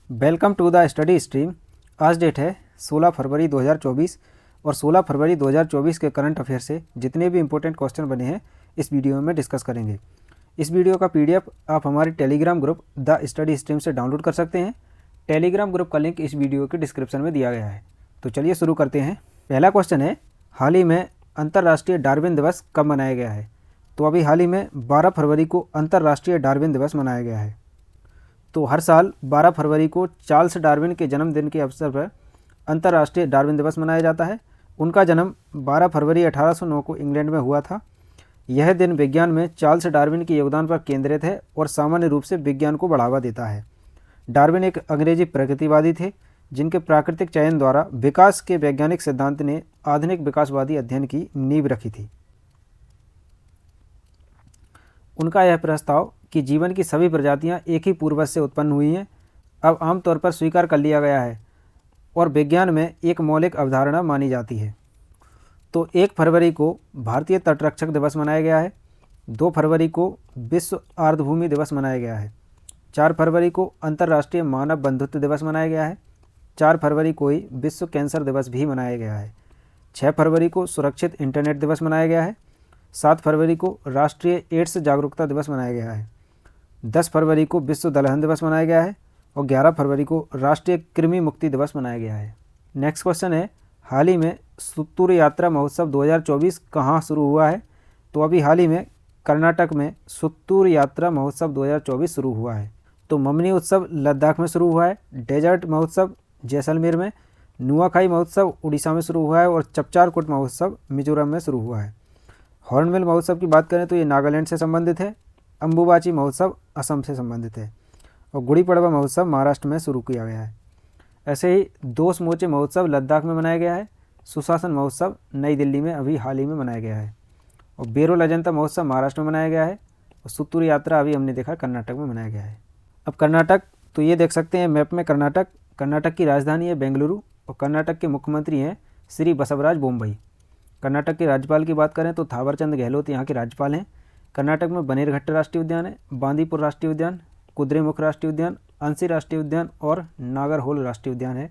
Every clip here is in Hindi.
Welcome to the study stream. आज डेट है 16 फरवरी 2024 और 16 फरवरी 2024 के करंट अफेयर से जितने भी इंपॉर्टेंट क्वेश्चन बने हैं इस वीडियो में डिस्कस करेंगे। इस वीडियो का पीडीएफ आप हमारे Telegram group the study stream से डाउनलोड कर सकते हैं। टेलीग्राम ग्रुप का लिंक इस वीडियो के डिस्क्रिप्शन में दिया गया है। तो चलिए शुरू करते हैं। पहला क्वेश्चन है, हाल ही में अंतर्राष्ट्रीय डार्विन दिवस कब मनाया गया है? तो अभी हाल ही में 12 फरवरी को अंतर्राष्ट्रीय डार्विन दिवस मनाया गया है। तो हर साल 12 फरवरी को चार्ल्स डार्विन के जन्मदिन के अवसर पर अंतर्राष्ट्रीय डार्विन दिवस मनाया जाता है। उनका जन्म 12 फरवरी 1809 को इंग्लैंड में हुआ था। यह दिन विज्ञान में चार्ल्स डार्विन के योगदान पर केंद्रित है और सामान्य रूप से विज्ञान को बढ़ावा देता है। डार्विन एक अंग्रेजी प्रकृतिवादी थे जिनके प्राकृतिक चयन द्वारा विकास के वैज्ञानिक सिद्धांत ने आधुनिक विकासवादी अध्ययन की नींव रखी थी। उनका यह प्रस्ताव कि जीवन की सभी प्रजातियां एक ही पूर्वज से उत्पन्न हुई हैं अब आमतौर पर स्वीकार कर लिया गया है और विज्ञान में एक मौलिक अवधारणा मानी जाती है। तो 1 फरवरी को भारतीय तटरक्षक दिवस मनाया गया है। 2 फरवरी को विश्व आर्द्रभूमि दिवस मनाया गया है। 4 फरवरी को अंतर्राष्ट्रीय मानव बंधुत्व दिवस मनाया गया है। 4 फरवरी को ही विश्व कैंसर दिवस भी मनाया गया है। 6 फरवरी को सुरक्षित इंटरनेट दिवस मनाया गया है। 7 फरवरी को राष्ट्रीय एड्स जागरूकता दिवस मनाया गया है। 10 फरवरी को विश्व दलहन दिवस मनाया गया है और 11 फरवरी को राष्ट्रीय कृमि मुक्ति दिवस मनाया गया है। नेक्स्ट क्वेश्चन है, हाल ही में सुत्तूर यात्रा महोत्सव 2024 कहाँ शुरू हुआ है? तो अभी हाल ही में कर्नाटक में सुत्तूर यात्रा महोत्सव 2024 शुरू हुआ है। तो ममनी उत्सव लद्दाख में शुरू हुआ है। डेजर्ट महोत्सव जैसलमेर में, नुआखाई महोत्सव उड़ीसा में शुरू हुआ है और चपचारकुट महोत्सव मिजोरम में शुरू हुआ है। हॉर्नबिल महोत्सव की बात करें तो ये नागालैंड से संबंधित है। अंबुबाची महोत्सव असम से संबंधित है और गुड़ी पड़वा महोत्सव महाराष्ट्र में शुरू किया गया है। ऐसे ही दोस मोचे महोत्सव लद्दाख में मनाया गया है। सुशासन महोत्सव नई दिल्ली में अभी हाल ही में मनाया गया है और बेरोल अजंता महोत्सव महाराष्ट्र में मनाया गया है और सुत्तूर यात्रा अभी हमने देखा कर्नाटक में मनाया गया है। अब कर्नाटक, तो ये देख सकते हैं मैप में कर्नाटक की राजधानी है बेंगलुरु और कर्नाटक के मुख्यमंत्री हैं श्री बसवराज बोम्बई। कर्नाटक के राज्यपाल की बात करें तो थावरचंद गहलोत यहाँ के राज्यपाल हैं। कर्नाटक में बनेरघट्ट राष्ट्रीय उद्यान है, बांदीपुर राष्ट्रीय उद्यान, कुद्रेमुख राष्ट्रीय उद्यान, अंसी राष्ट्रीय उद्यान और नागरहोल राष्ट्रीय उद्यान है।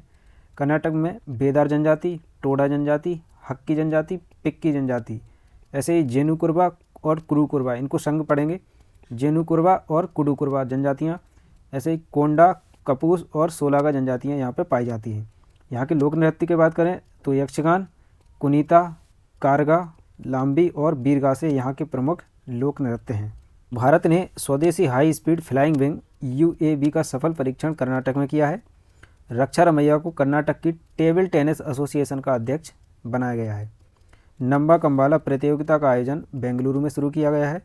कर्नाटक में बेदार जनजाति, टोडा जनजाति, हक्की जनजाति, पिक्की जनजाति, ऐसे ही जेनुकुरबा और कुरुकुरबा, इनको संग पढ़ेंगे, जेनुकुरबा और कुडुकुरबा जनजातियाँ, ऐसे ही कोंडा, कपूस और सोलागा जनजातियाँ यहाँ पर पाई जाती हैं। यहाँ के लोक नृत्य की बात करें तो यक्षगान, कुनीता, कारगा, लाम्बी और बीरगासे यहाँ के प्रमुख लोक नृत्य हैं। भारत ने स्वदेशी high speed flying wing UAV का सफल परीक्षण कर्नाटक में किया है। रक्षा रमैया को कर्नाटक की टेबल टेनिस एसोसिएशन का अध्यक्ष बनाया गया है। नंबा कंबाला प्रतियोगिता का आयोजन बेंगलुरु में शुरू किया गया है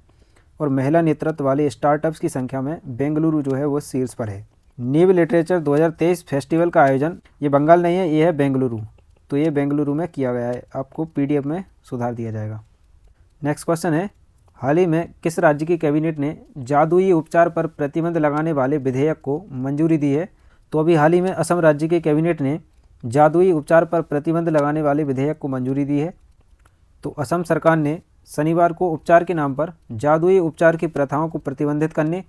और महिला नेतृत्व वाले स्टार्टअप्स की संख्या में बेंगलुरु जो है वो शीर्ष पर है। नीव लिटरेचर 2023 फेस्टिवल का आयोजन ये बंगाल नहीं है, ये है बेंगलुरु। तो ये बेंगलुरु में किया गया है, आपको PDF में सुधार दिया जाएगा। नेक्स्ट क्वेश्चन है, हाल ही में किस राज्य की कैबिनेट ने जादुई उपचार पर प्रतिबंध लगाने वाले विधेयक को मंजूरी दी है? तो अभी हाल ही में असम राज्य की कैबिनेट ने जादुई उपचार पर प्रतिबंध लगाने वाले विधेयक को मंजूरी दी है। तो असम सरकार ने शनिवार को उपचार के नाम पर जादुई उपचार की प्रथाओं को प्रतिबंधित करने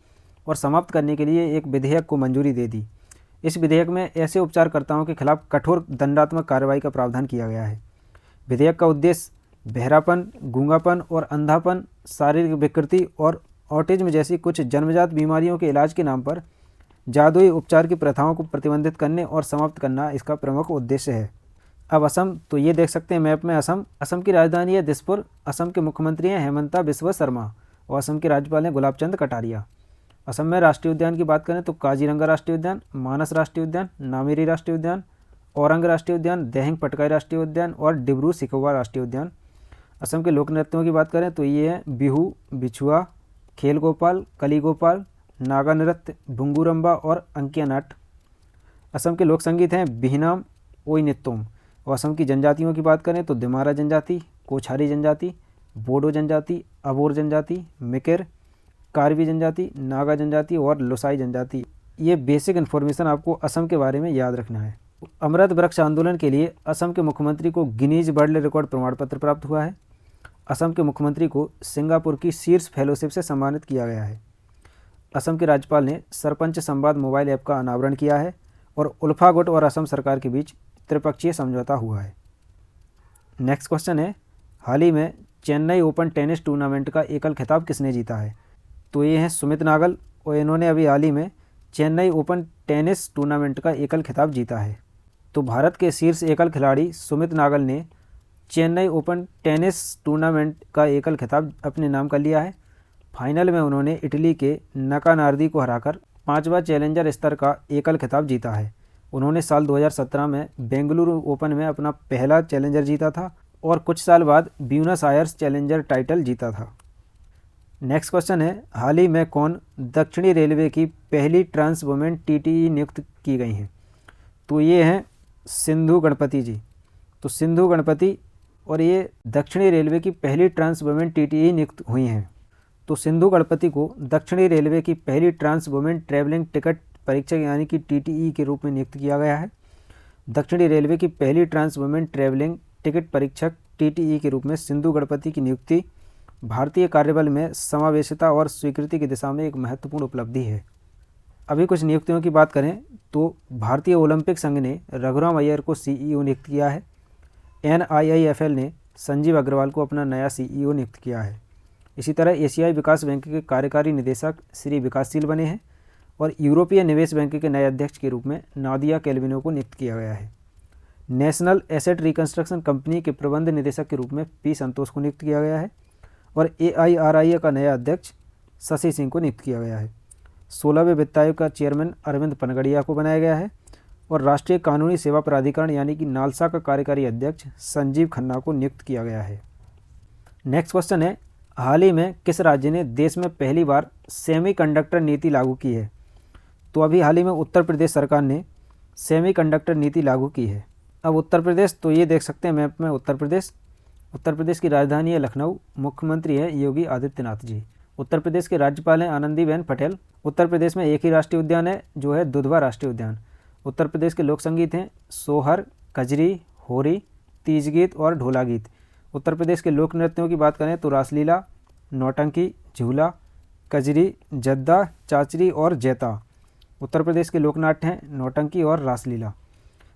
और समाप्त करने के लिए एक विधेयक को मंजूरी दे दी। इस विधेयक में ऐसे उपचारकर्ताओं के खिलाफ कठोर दंडात्मक कार्रवाई का प्रावधान किया गया है। विधेयक का उद्देश्य बहरापन, गूंगापन और अंधापन, शारीरिक विकृति और ऑटिज्म जैसी कुछ जन्मजात बीमारियों के इलाज के नाम पर जादुई उपचार की प्रथाओं को प्रतिबंधित करने और समाप्त करना इसका प्रमुख उद्देश्य है। अब असम, तो ये देख सकते हैं मैप में असम की राजधानी है दिसपुर। असम के मुख्यमंत्री हैं हेमंता बिस्वा शर्मा और असम के राज्यपाल हैं गुलाब चंद कटारिया। असम में राष्ट्रीय उद्यान की बात करें तो काजीरंगा राष्ट्रीय उद्यान, मानस राष्ट्रीय उद्यान, नामेरी राष्ट्रीय उद्यान, औरंग राष्ट्रीय उद्यान, देहिंग पटकाई राष्ट्रीय उद्यान और डिब्रू सिखोवा राष्ट्रीय उद्यान। असम के लोक नृत्यों की बात करें तो ये हैं बिहू, बिछुआ, खेल गोपाल, कली गोपाल, नागा नृत्य, भुंगुरम्बा और अंकिया नाट। असम के लोक संगीत हैं बिहनाम, ओइनित्तोम। और असम की जनजातियों की बात करें तो दिमारा जनजाति, कोछारी जनजाति, बोडो जनजाति, अबोर जनजाति, मिकिर, कार्बी जनजाति, नागा जनजाति और लोसाई जनजाति। ये बेसिक इन्फॉर्मेशन आपको असम के बारे में याद रखना है। अमृत वृक्ष आंदोलन के लिए असम के मुख्यमंत्री को गिनीज वर्ल्ड रिकॉर्ड प्रमाण पत्र प्राप्त हुआ है। असम के मुख्यमंत्री को सिंगापुर की शीर्ष फेलोशिप से सम्मानित किया गया है। असम के राज्यपाल ने सरपंच संवाद मोबाइल ऐप का अनावरण किया है और उल्फा गुट और असम सरकार के बीच त्रिपक्षीय समझौता हुआ है। नेक्स्ट क्वेश्चन है, हाल ही में चेन्नई ओपन टेनिस टूर्नामेंट का एकल खिताब किसने जीता है? तो ये हैं सुमित नागल, और इन्होंने अभी हाल ही में चेन्नई ओपन टेनिस टूर्नामेंट का एकल खिताब जीता है। तो भारत के शीर्ष एकल खिलाड़ी सुमित नागल ने चेन्नई ओपन टेनिस टूर्नामेंट का एकल खिताब अपने नाम कर लिया है। फाइनल में उन्होंने इटली के नकानार्दी को हराकर 5वां चैलेंजर स्तर का एकल खिताब जीता है। उन्होंने साल 2017 में बेंगलुरु ओपन में अपना पहला चैलेंजर जीता था और कुछ साल बाद ब्यूनस आयर्स चैलेंजर टाइटल जीता था। नेक्स्ट क्वेश्चन है, हाल ही में कौन दक्षिणी रेलवे की पहली ट्रांस वुमेन टीटीई नियुक्त की गई हैं? तो ये हैं सिंधु गणपति जी। तो सिंधु गणपति और ये दक्षिणी रेलवे की पहली ट्रांस वुमेन टीटीई नियुक्त हुई हैं। तो सिंधु गणपति को दक्षिणी रेलवे की पहली ट्रांस वुमेन ट्रैवलिंग टिकट परीक्षक यानी कि टीटीई के रूप में नियुक्त किया गया है। दक्षिणी रेलवे की पहली ट्रांस वुमेन ट्रैवलिंग टिकट परीक्षक टीटीई के रूप में सिंधु गणपति की नियुक्ति भारतीय कार्यबल में समावेशिता और स्वीकृति की दिशा में एक महत्वपूर्ण उपलब्धि है। अभी कुछ नियुक्तियों की बात करें तो भारतीय ओलंपिक संघ ने रघुराम अय्यर को सीईओ नियुक्त किया है। NIIFL ने संजीव अग्रवाल को अपना नया सीईओ नियुक्त किया है। इसी तरह एशियाई विकास बैंक के कार्यकारी निदेशक श्री विकासशील बने हैं और यूरोपीय निवेश बैंक के नए अध्यक्ष के रूप में नादिया कैल्विनो को नियुक्त किया गया है। नेशनल एसेट रिकंस्ट्रक्शन कंपनी के प्रबंध निदेशक के रूप में पी संतोष को नियुक्त किया गया है और AIRIA का नया अध्यक्ष शशि सिंह को नियुक्त किया गया है। 16वें वित्त आयोग का चेयरमैन अरविंद पनगड़िया को बनाया गया है और राष्ट्रीय कानूनी सेवा प्राधिकरण यानी कि नालसा का कार्यकारी अध्यक्ष संजीव खन्ना को नियुक्त किया गया है। नेक्स्ट क्वेश्चन है, हाल ही में किस राज्य ने देश में पहली बार सेमीकंडक्टर नीति लागू की है? तो अभी हाल ही में उत्तर प्रदेश सरकार ने सेमीकंडक्टर नीति लागू की है। अब उत्तर प्रदेश, तो ये देख सकते हैं मैप में उत्तर प्रदेश की राजधानी है लखनऊ, मुख्यमंत्री है योगी आदित्यनाथ जी। उत्तर प्रदेश के राज्यपाल हैं आनंदीबेन पटेल। उत्तर प्रदेश में एक ही राष्ट्रीय उद्यान है जो है दुधवा राष्ट्रीय उद्यान। उत्तर प्रदेश के लोक संगीत हैं सोहर, कजरी, होरी, तीज गीत और ढोला गीत। उत्तर प्रदेश के लोक नृत्यों की बात करें तो रासलीला, नौटंकी, झूला, कजरी, जद्दा, चाचरी और जैता। उत्तर प्रदेश के लोकनाट्य हैं नौटंकी और रासलीला।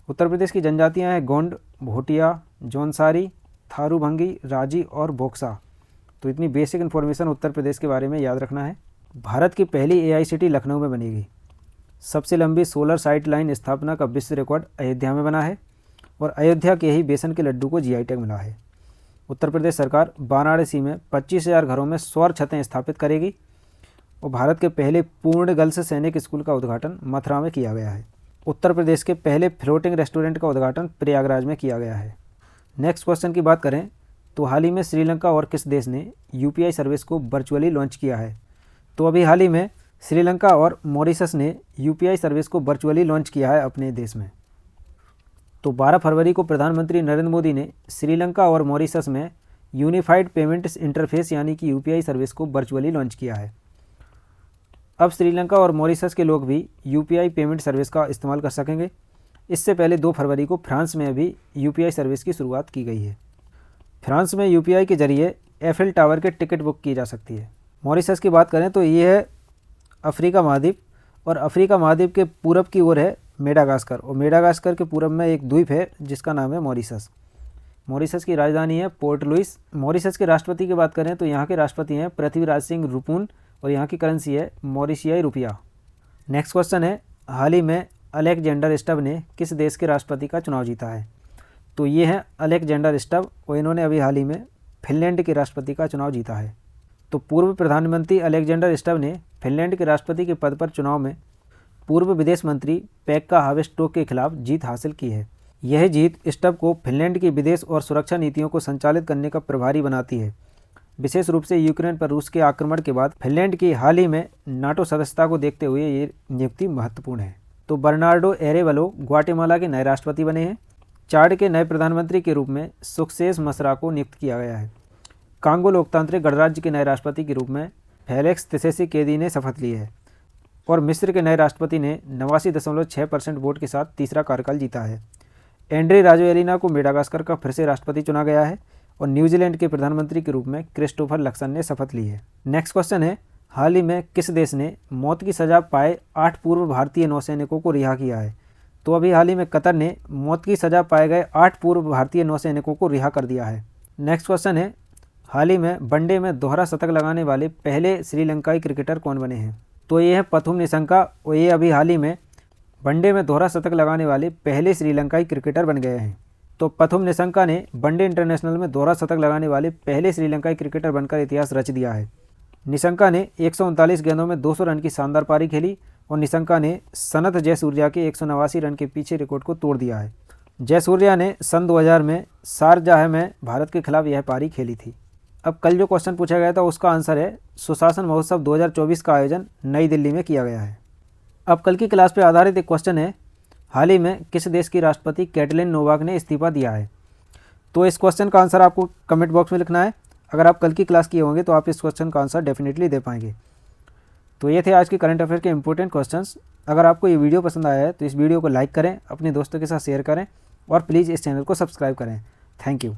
उत्तर प्रदेश की जनजातियां हैं गोंड, भोटिया, जौनसारी, थारूभंगी, राजी और बोक्सा। तो इतनी बेसिक इन्फॉर्मेशन उत्तर प्रदेश के बारे में याद रखना है। भारत की पहली AICT लखनऊ में बनेगी। सबसे लंबी सोलर साइट लाइन स्थापना का विश्व रिकॉर्ड अयोध्या में बना है और अयोध्या के ही बेसन के लड्डू को GI टैग मिला है। उत्तर प्रदेश सरकार वाराणसी में 25,000 घरों में सौर छतें स्थापित करेगी और भारत के पहले पूर्ण गर्ल्स सैनिक स्कूल का उद्घाटन मथुरा में किया गया है। उत्तर प्रदेश के पहले फ्लोटिंग रेस्टोरेंट का उद्घाटन प्रयागराज में किया गया है। नेक्स्ट क्वेश्चन की बात करें तो हाल ही में श्रीलंका और किस देश ने UPI सर्विस को वर्चुअली लॉन्च किया है? तो अभी हाल ही में श्रीलंका और मॉरिशस ने UPI सर्विस को वर्चुअली लॉन्च किया है अपने देश में। तो 12 फरवरी को प्रधानमंत्री नरेंद्र मोदी ने श्रीलंका और मॉरिशस में यूनिफाइड पेमेंट्स इंटरफेस यानी कि UPI सर्विस को वर्चुअली लॉन्च किया है। अब श्रीलंका और मॉरिशस के लोग भी UPI पेमेंट सर्विस का इस्तेमाल कर सकेंगे। इससे पहले 2 फरवरी को फ्रांस में भी UPI सर्विस की शुरुआत की गई है। फ्रांस में UPI के जरिए एफिल टावर के टिकट बुक की जा सकती है। मॉरिशस की बात करें तो ये है अफ्रीका महाद्वीप और अफ्रीका महाद्वीप के पूरब की ओर है मेडागास्कर और मेडागास्कर के पूरब में एक द्वीप है जिसका नाम है मॉरिशस। मॉरिशस की राजधानी है पोर्ट लुइस। मॉरिशस के राष्ट्रपति की बात करें तो यहाँ के राष्ट्रपति हैं पृथ्वीराज सिंह रूपून और यहाँ की करेंसी है मॉरिशियाई रुपया। नेक्स्ट क्वेश्चन है, हाल ही में अलेक्जेंडर स्टब ने किस देश के राष्ट्रपति का चुनाव जीता है? तो ये हैं अलेक्जेंडर स्टब और इन्होंने अभी हाल ही में फिनलैंड के राष्ट्रपति का चुनाव जीता है। तो पूर्व प्रधानमंत्री अलेक्जेंडर स्टब ने फिनलैंड के राष्ट्रपति के पद पर चुनाव में पूर्व विदेश मंत्री पेक्का हावेस्टोक के खिलाफ जीत हासिल की है। यह जीत स्टब को फिनलैंड की विदेश और सुरक्षा नीतियों को संचालित करने का प्रभारी बनाती है। विशेष रूप से यूक्रेन पर रूस के आक्रमण के बाद फिनलैंड की हाल ही में नाटो सदस्यता को देखते हुए ये नियुक्ति महत्वपूर्ण है। तो बर्नार्डो एरेवलो ग्वाटेमाला के नए राष्ट्रपति बने हैं। चाड के नए प्रधानमंत्री के रूप में सुक्सेस मसरा को नियुक्त किया गया है। कांगो लोकतांत्रिक गणराज्य के नए राष्ट्रपति के रूप में फेलिक्स त्सेसिकेदी ने शपथ ली है और मिस्र के नए राष्ट्रपति ने 89.6% वोट के साथ तीसरा कार्यकाल जीता है। एंड्री राजोएलिना को मेडागास्कर का फिर से राष्ट्रपति चुना गया है और न्यूजीलैंड के प्रधानमंत्री के रूप में क्रिस्टोफर लक्सन ने शपथ ली है। नेक्स्ट क्वेश्चन है, हाल ही में किस देश ने मौत की सजा पाए 8 पूर्व भारतीय नौसैनिकों को रिहा किया है? तो अभी हाल ही में कतर ने मौत की सज़ा पाए गए 8 पूर्व भारतीय नौसैनिकों को रिहा कर दिया है। नेक्स्ट क्वेश्चन है, हाल ही में वनडे में दोहरा शतक लगाने वाले पहले श्रीलंकाई क्रिकेटर कौन बने हैं? तो ये है पथुम निशंका और ये अभी हाल ही में वनडे में दोहरा शतक लगाने वाले पहले श्रीलंकाई क्रिकेटर बन गए हैं। तो पथुम निशंका ने वनडे इंटरनेशनल में दोहरा शतक लगाने वाले पहले श्रीलंकाई क्रिकेटर बनकर इतिहास रच दिया है। निशंका ने 139 गेंदों में 200 रन की शानदार पारी खेली और निशंका ने सनत जयसूर्या के 189 रन के पीछे रिकॉर्ड को तोड़ दिया है। जयसूर्या ने सन 2000 में शारजाह में भारत के खिलाफ यह पारी खेली थी। अब कल जो क्वेश्चन पूछा गया था उसका आंसर है सुशासन महोत्सव 2024 का आयोजन नई दिल्ली में किया गया है। अब कल की क्लास पर आधारित एक क्वेश्चन है, हाल ही में किस देश की राष्ट्रपति कैटलिन नोवाक ने इस्तीफा दिया है? तो इस क्वेश्चन का आंसर आपको कमेंट बॉक्स में लिखना है। अगर आप कल की क्लास किए होंगे तो आप इस क्वेश्चन का आंसर डेफिनेटली दे पाएंगे। तो ये थे आज के करंट अफेयर के इंपॉर्टेंट क्वेश्चंस। अगर आपको ये वीडियो पसंद आया है तो इस वीडियो को लाइक करें, अपने दोस्तों के साथ शेयर करें और प्लीज़ इस चैनल को सब्सक्राइब करें। Thank you.